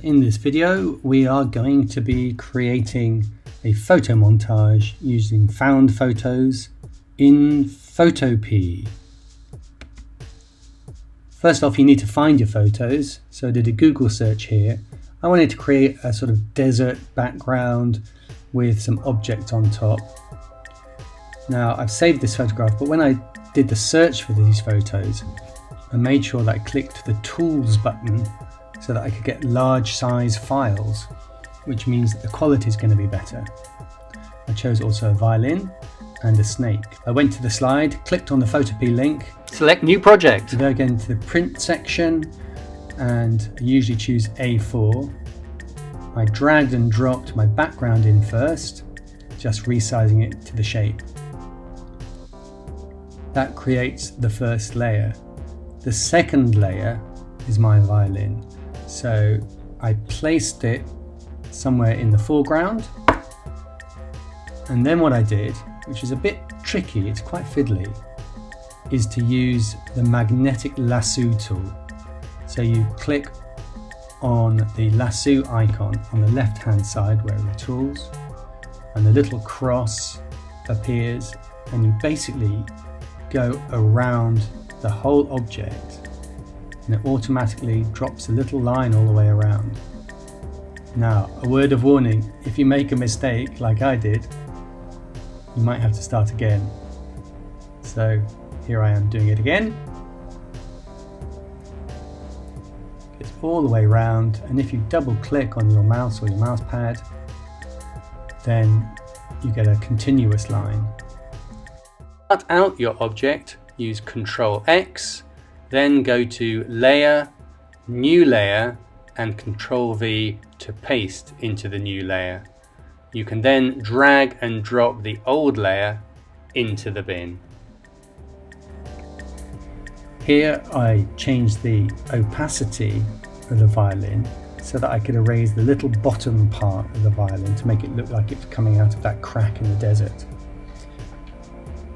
In this video we are going to be creating a photo montage using found photos in Photopea. First off, you need to find your photos, so I did a Google search here. I wanted to create a sort of desert background with some objects on top. Now I've saved this photograph, but when I did the search for these photos I made sure that I clicked the tools button so that I could get large size files, which means that the quality is going to be better. I chose also a violin and a snake. I went to the slide, clicked on the Photopea link, select new project. Go again to the print section and I usually choose A4. I dragged and dropped my background in first, just resizing it to the shape. That creates the first layer. The second layer is my violin. So I placed it somewhere in the foreground, and then what I did, which is a bit tricky, it's quite fiddly, is to use the magnetic lasso tool. So you click on the lasso icon on the left hand side where the tools, and the little cross appears, and you basically go around the whole object and it automatically drops a little line all the way around. Now, a word of warning, if you make a mistake like I did, you might have to start again. So here I am doing it again. It's all the way around, and if you double click on your mouse or your mouse pad, then you get a continuous line. Cut out your object, use Ctrl X, then go to Layer, New Layer, and Ctrl V to paste into the new layer. You can then drag and drop the old layer into the bin. Here I changed the opacity of the violin so that I could erase the little bottom part of the violin to make it look like it's coming out of that crack in the desert.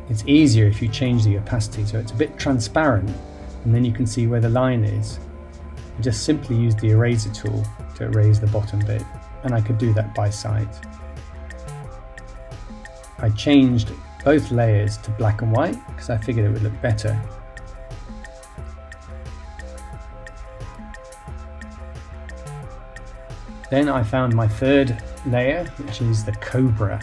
It's easier if you change the opacity so it's a bit transparent, and then you can see where the line is. I just simply use the eraser tool to erase the bottom bit, and I could do that by sight. I changed both layers to black and white because I figured it would look better. Then I found my third layer, which is the cobra.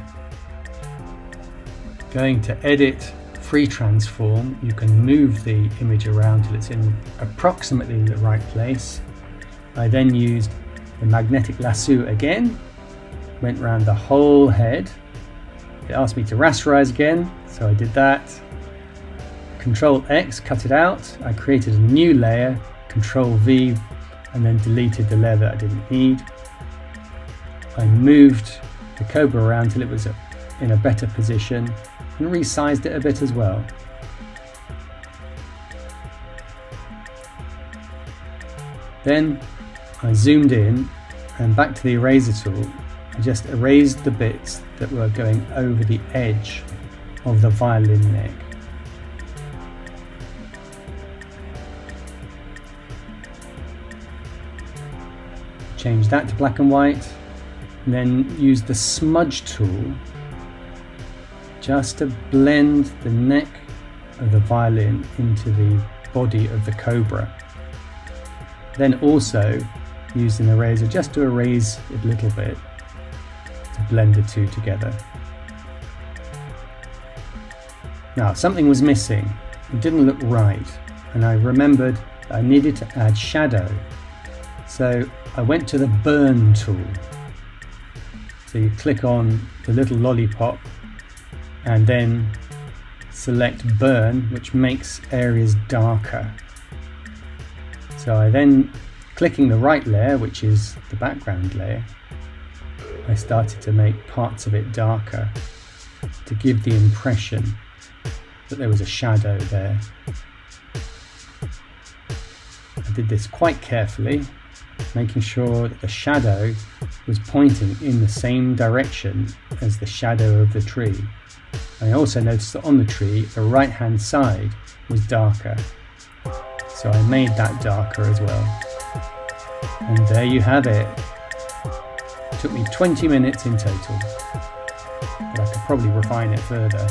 Going to edit, free transform, you can move the image around till it's in approximately the right place. I then used the magnetic lasso again, went around the whole head. It asked me to rasterize again, so I did that. Ctrl X, cut it out. I created a new layer, Ctrl V, and then deleted the layer that I didn't need. I moved the cobra around till it was in a better position, and resized it a bit as well. Then I zoomed in and back to the eraser tool. I just erased the bits that were going over the edge of the violin neck. Change that to black and white, and then use the smudge tool just to blend the neck of the violin into the body of the cobra. Then also use an eraser just to erase it a little bit to blend the two together. Now something was missing, it didn't look right, and I remembered that I needed to add shadow. So I went to the burn tool. So you click on the little lollipop and then select burn, which makes areas darker. So I then, clicking the right layer, which is the background layer, I started to make parts of it darker to give the impression that there was a shadow there. I did this quite carefully, making sure that the shadow was pointing in the same direction as the shadow of the tree. I also noticed that on the tree, the right hand side was darker. So I made that darker as well. And there you have it. Took me 20 minutes in total, but I could probably refine it further.